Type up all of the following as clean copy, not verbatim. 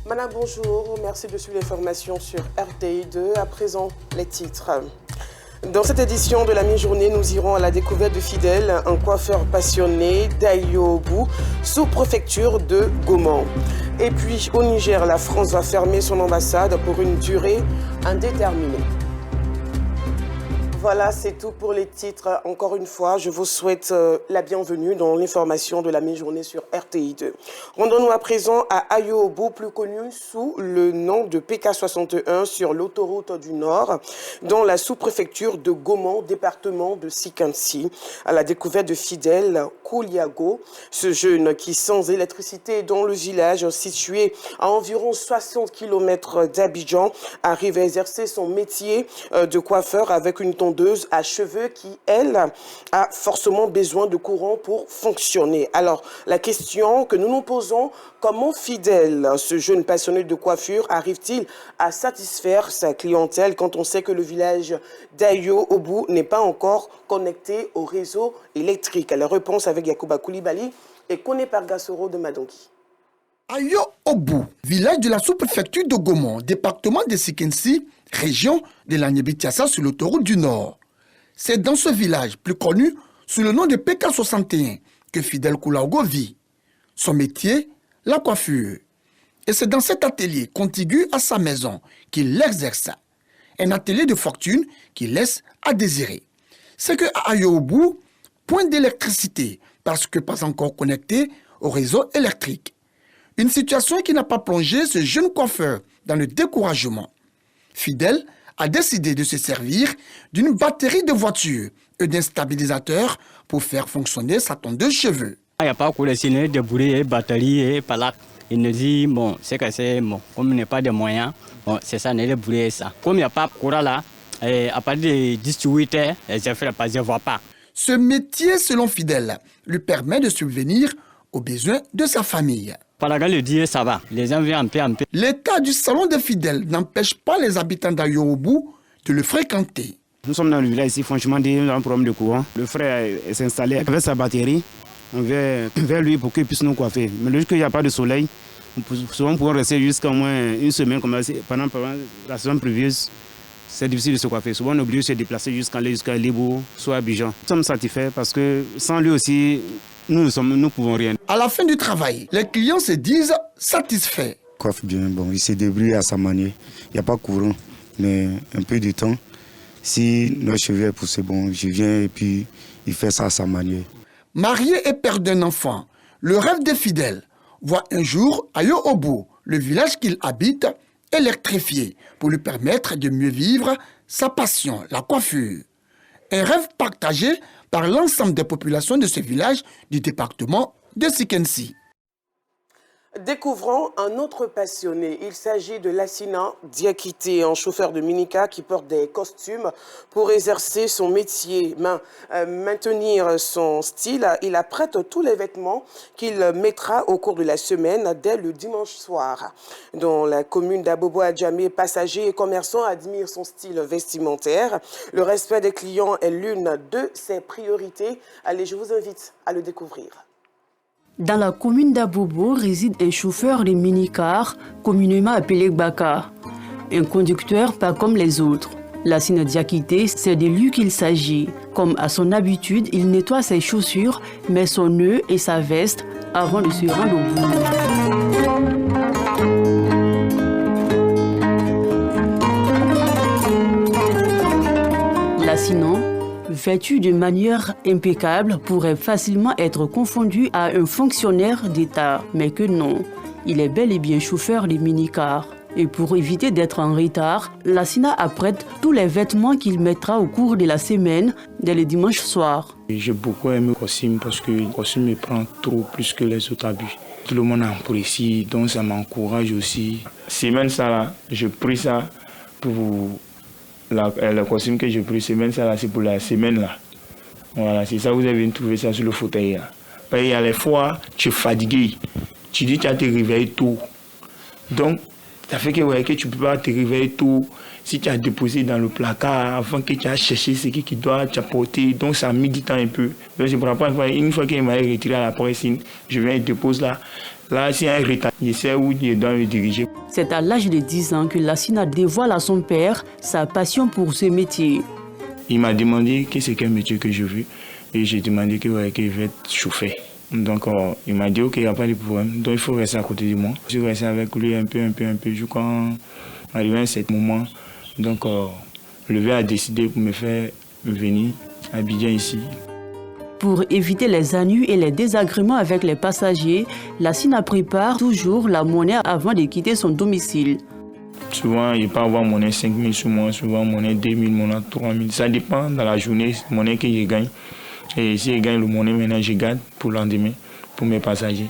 Madame, bonjour. Merci de suivre l'information sur RTI2. À présent, les titres. Dans cette édition de la mi-journée, nous irons à la découverte de Fidèle, un coiffeur passionné d'Ayoobou, sous-préfecture de Gaumont. Et puis, au Niger, la France va fermer son ambassade pour une durée indéterminée. Voilà, c'est tout pour les titres. Encore une fois, je vous souhaite la bienvenue dans l'information de la mi-journée sur RTI2. Rendons-nous à présent à Ayoobou, plus connu sous le nom de PK61 sur l'autoroute du Nord, dans la sous-préfecture de Gaumont, département de Sikansi, à la découverte de Fidèle Kouliago, ce jeune qui, sans électricité dans le village situé à environ 60 km d'Abidjan, arrive à exercer son métier de coiffeur avec une tondeuse à cheveux qui, elle, a forcément besoin de courant pour fonctionner. Alors, la question que nous nous posons, comment Fidèle, ce jeune passionné de coiffure, arrive-t-il à satisfaire sa clientèle quand on sait que le village d'Ayoobou n'est pas encore connecté au réseau électrique? La réponse avec Yacouba Koulibaly et Koné Pargassoro de Madongi. Ayoobou, village de la sous-préfecture de Gaumont, département de Sikensi, région de la Niébitiassa sur l'autoroute du Nord. C'est dans ce village, plus connu sous le nom de PK61, que Fidèle Kouliago vit. Son métier, la coiffure. Et c'est dans cet atelier contigu à sa maison qu'il l'exerce. Un atelier de fortune qui laisse à désirer. C'est qu'à Ayoobou, point d'électricité, parce que pas encore connecté au réseau électrique. Une situation qui n'a pas plongé ce jeune coiffeur dans le découragement. Fidèle a décidé de se servir d'une batterie de voiture et d'un stabilisateur pour faire fonctionner sa tondeuse de cheveux. Il n'y a pas collectionné de boulet, batterie et palac. Il nous dit, bon, c'est que c'est bon, comme il n'y a pas de moyens, bon, c'est ça, les boulets, ça. Comme il n'y a pas de courant là, à partir de 18 heures, je ne vois pas. Ce métier, selon Fidèle, lui permet de subvenir aux besoins de sa famille. Pendant le dire, ça va. Les gens viennent un peu. L'état du salon des Fidèles n'empêche pas les habitants d'Ayoobou de le fréquenter. Nous sommes dans le village ici, franchement, il y a un problème de courant. Le frère s'est installé avec sa batterie. On va vers lui pour qu'il puisse nous coiffer. Mais lorsqu'il n'y a pas de soleil, souvent on peut rester jusqu'à au moins une semaine comme pendant la saison pluvieuse. C'est difficile de se coiffer. Souvent on est obligé de se déplacer jusqu'à Libo, soit à Abidjan. Nous sommes satisfaits parce que sans lui aussi, nous ne pouvons rien. À la fin du travail, les clients se disent satisfaits. Coiffe bien, bon, il se débrouille à sa manière. Il n'y a pas de courant, mais un peu de temps. Si nos cheveux poussent, bon, je viens et puis il fait ça à sa manière. Marié et père d'un enfant, le rêve des Fidèles voit un jour Ayoobou, le village qu'il habite, électrifié pour lui permettre de mieux vivre sa passion, la coiffure. Un rêve partagé par l'ensemble des populations de ce village du département de Sikensi. Découvrons un autre passionné. Il s'agit de Lassina Diakité, un chauffeur de minicar qui porte des costumes pour exercer son métier. Maintenir son style, il apprête tous les vêtements qu'il mettra au cours de la semaine dès le dimanche soir. Dans la commune d'Abobo-Adjamé, passagers et commerçants admirent son style vestimentaire. Le respect des clients est l'une de ses priorités. Allez, je vous invite à le découvrir. Dans la commune d'Abobo réside un chauffeur de minicar, communément appelé Baka. Un conducteur pas comme les autres. Lassina Diakité, c'est de lui qu'il s'agit. Comme à son habitude, il nettoie ses chaussures, met son nœud et sa veste avant de se rendre au boulot. Lassina, vêtu de manière impeccable, pourrait facilement être confondu à un fonctionnaire d'État. Mais que non, il est bel et bien chauffeur de minicar. Et pour éviter d'être en retard, Lassina apprête tous les vêtements qu'il mettra au cours de la semaine, dès le dimanche soir. J'ai beaucoup aimé le costume parce que le costume me prend trop plus que les autres habits. Tout le monde apprécie, donc ça m'encourage aussi. Semaine ça là, je prie ça pour le costume que j'ai pris semaine, ça là, c'est pour la semaine là. Voilà, c'est ça, vous avez trouvé ça sur le fauteuil là. Il y a les fois, tu es fatigué, tu dis que tu as te réveiller tôt. Donc, ça fait que, ouais, que tu ne peux pas te réveiller tôt. Si tu as déposé dans le placard avant que tu as cherché ce qui doit t'apporter, donc ça a mis du temps un peu. Donc, je ne prends pas une fois qu'il m'a retiré à la presse, je viens et dépose là. Là, s'il y a un retard, je sais où je dois me diriger. C'est à l'âge de 10 ans que Lassina dévoile à son père sa passion pour ce métier. Il m'a demandé que c'est quel métier que je veux. Et j'ai demandé qu'il veut être chauffeur. Donc il m'a dit ok, il n'y a pas de problème. Donc il faut rester à côté de moi. Je suis resté avec lui un peu. Jusqu'à arriver à ce moment. Donc le verre a décidé pour me faire venir à Abidjan ici. Pour éviter les ennuis et les désagréments avec les passagers, Lassina prépare toujours la monnaie avant de quitter son domicile. Souvent, il peut avoir monnaie 5 000 sur moi, souvent monnaie 2 000, monnaie 3 000. Ça dépend dans la journée, monnaie que je gagne. Et si je gagne le monnaie maintenant, je garde pour le lendemain, pour mes passagers.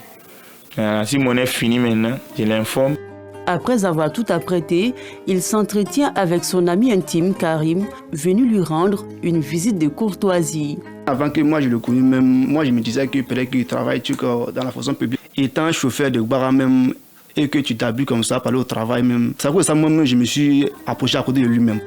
Si monnaie finit maintenant, je l'informe. Après avoir tout apprêté, il s'entretient avec son ami intime Karim, venu lui rendre une visite de courtoisie. Avant que moi je le connaisse même, moi je me disais que peut-être qu'il travaille dans la fonction publique. Étant chauffeur de bar même et que tu t'habilles comme ça pour aller au travail même, c'est pour ça que moi je me suis approché à côté de lui-même.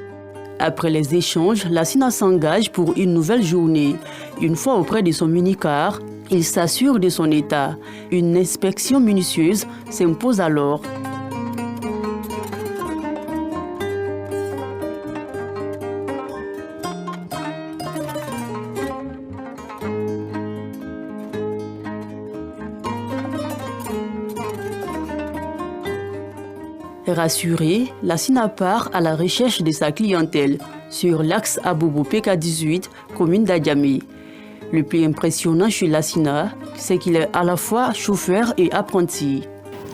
Après les échanges, Lassina s'engage pour une nouvelle journée. Une fois auprès de son minicar, il s'assure de son état. Une inspection minutieuse s'impose alors. Rassurée, Lassina part à la recherche de sa clientèle sur l'axe Abobo PK18, commune d'Adjamé. Le plus impressionnant chez Lassina, c'est qu'il est à la fois chauffeur et apprenti.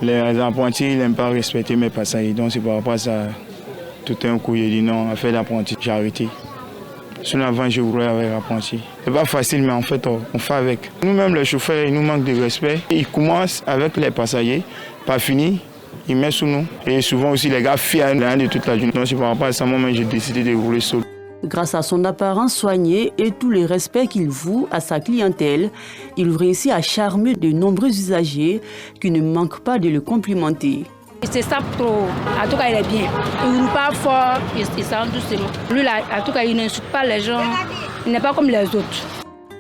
Les apprentis n'aiment pas respecter mes passagers, donc c'est par rapport à ça. Tout un coup, j'ai dit non, à faire l'apprenti, j'ai arrêté. Sinon avant, je voulais avec l'apprenti. C'est pas facile, mais en fait, on fait avec. Nous-mêmes, les chauffeurs, ils nous manquent de respect. Ils commencent avec les passagers, pas fini. Ils mettent sous nous. Et souvent aussi, les gars fient à nous de toute la journée. Donc, c'est par rapport à ça, moi, j'ai décidé de rouler seul. Grâce à son apparence soignée et tout le respect qu'il voue à sa clientèle, il réussit à charmer de nombreux usagers qui ne manquent pas de le complimenter. C'est ça trop. En tout cas, il est bien. Il ne roule pas fort, il sent doucement. Lui, là, en tout cas, il n'insulte pas les gens. Il n'est pas comme les autres.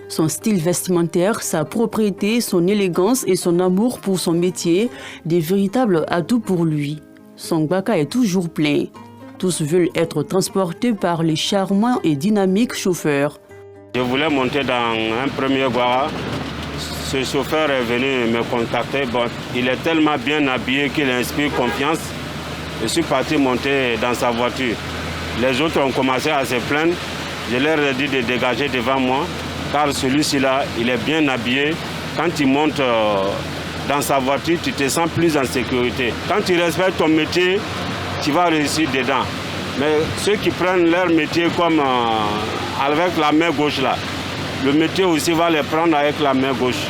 Son style vestimentaire, sa propriété, son élégance et son amour pour son métier, des véritables atouts pour lui. Son baka est toujours plein. Tous veulent être transportés par les charmants et dynamiques chauffeurs. Je voulais monter dans un premier Guara. Ce chauffeur est venu me contacter. Bon, il est tellement bien habillé qu'il inspire confiance. Je suis parti monter dans sa voiture. Les autres ont commencé à se plaindre. Je leur ai dit de dégager devant moi. Car celui-ci là, il est bien habillé. Quand il monte dans sa voiture, tu te sens plus en sécurité. Quand tu respectes ton métier, tu vas réussir dedans. Mais ceux qui prennent leur métier comme avec la main gauche là, le métier aussi va les prendre avec la main gauche.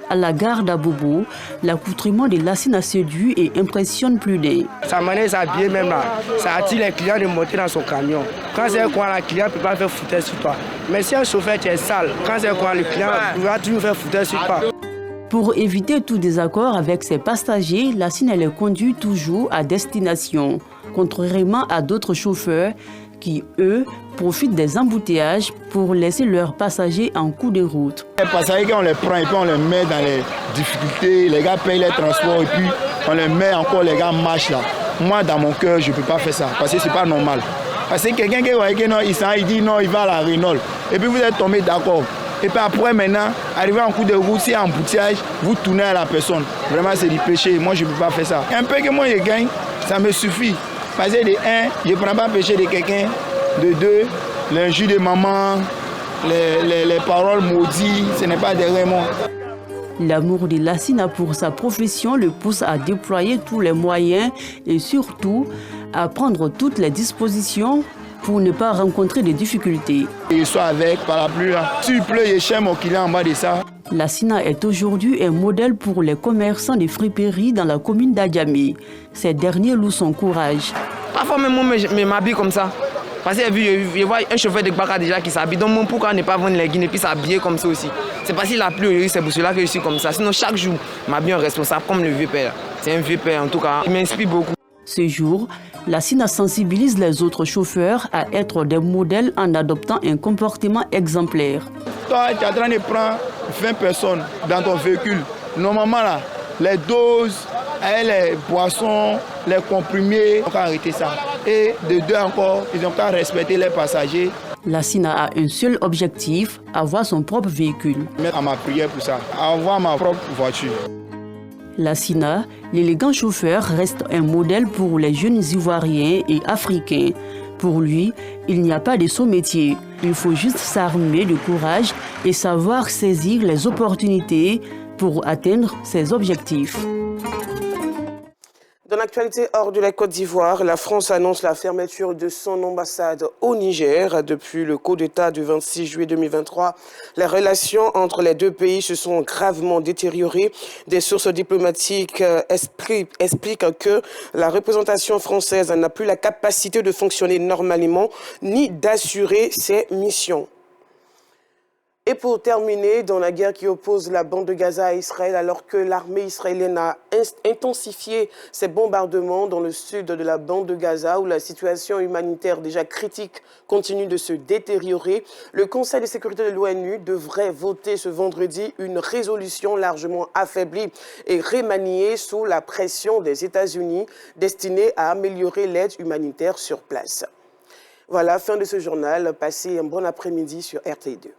À la gare d'Abobo, l'accoutrement de Lassina séduit et impressionne plus d'un. Sa manière s'habiller même là, ça attire les clients de monter dans son camion. Quand c'est un coin, le client ne peut pas faire foutre sur toi. Mais si un chauffeur tu es sale, quand c'est un coin, le client va toujours faire foutre sur toi. Pour éviter tout désaccord avec ses passagers, Lassina les conduit toujours à destination, contrairement à d'autres chauffeurs qui, eux, profitent des embouteillages pour laisser leurs passagers en cours de route. Les passagers, on les prend et puis on les met dans les difficultés, les gars payent les transports et puis on les met encore, les gars marchent là. Moi, dans mon cœur, je ne peux pas faire ça parce que ce n'est pas normal. Parce que quelqu'un qui dit non, il va à la Renault et puis vous êtes tombé d'accord. Et puis après, maintenant, arriver en cours de route, si en embouteillage, vous tournez à la personne. Vraiment, c'est du péché. Moi, je ne peux pas faire ça. Un peu que moi, je gagne, ça me suffit. Parce que de 1, je ne prends pas péché de quelqu'un. De 2, l'injure de maman, les paroles maudites, ce n'est pas derrière moi. L'amour de Lassina pour sa profession le pousse à déployer tous les moyens et surtout à prendre toutes les dispositions pour ne pas rencontrer de difficultés. Il soit avec parapluie là. S'il pleut, je cherche mon client en bas de ça. Lassina est aujourd'hui un modèle pour les commerçants de friperies dans la commune d'Adjamé. Ces derniers louent son courage. Parfois même moi, je m'habille comme ça. Parce que je vois un chauffeur de Baka déjà qui s'habille. Donc pourquoi ne pas vendre les guines et puis s'habiller comme ça aussi? C'est parce qu'il a plu, c'est pour cela que je suis comme ça. Sinon chaque jour, je m'habille en responsable comme le vieux père. C'est un vieux père en tout cas. Il m'inspire beaucoup. Ce jour, La SINA sensibilise les autres chauffeurs à être des modèles en adoptant un comportement exemplaire. Toi, tu es en train de prendre 20 personnes dans ton véhicule. Normalement, là, les doses, les boissons, les comprimés, on va arrêter ça. Et de deux encore, ils ont qu'à respecter les passagers. La SINA a un seul objectif, avoir son propre véhicule. Mettre à ma prière pour ça, avoir ma propre voiture. La SINA, l'élégant chauffeur reste un modèle pour les jeunes Ivoiriens et Africains. Pour lui, il n'y a pas de saut métier. Il faut juste s'armer de courage et savoir saisir les opportunités pour atteindre ses objectifs. Dans l'actualité hors de la Côte d'Ivoire, la France annonce la fermeture de son ambassade au Niger. Depuis le coup d'État du 26 juillet 2023, les relations entre les deux pays se sont gravement détériorées. Des sources diplomatiques expliquent que la représentation française n'a plus la capacité de fonctionner normalement ni d'assurer ses missions. Et pour terminer, dans la guerre qui oppose la bande de Gaza à Israël, alors que l'armée israélienne a intensifié ses bombardements dans le sud de la bande de Gaza, où la situation humanitaire déjà critique continue de se détériorer, le Conseil de sécurité de l'ONU devrait voter ce vendredi une résolution largement affaiblie et remaniée sous la pression des États-Unis, destinée à améliorer l'aide humanitaire sur place. Voilà, fin de ce journal. Passez un bon après-midi sur RTI2.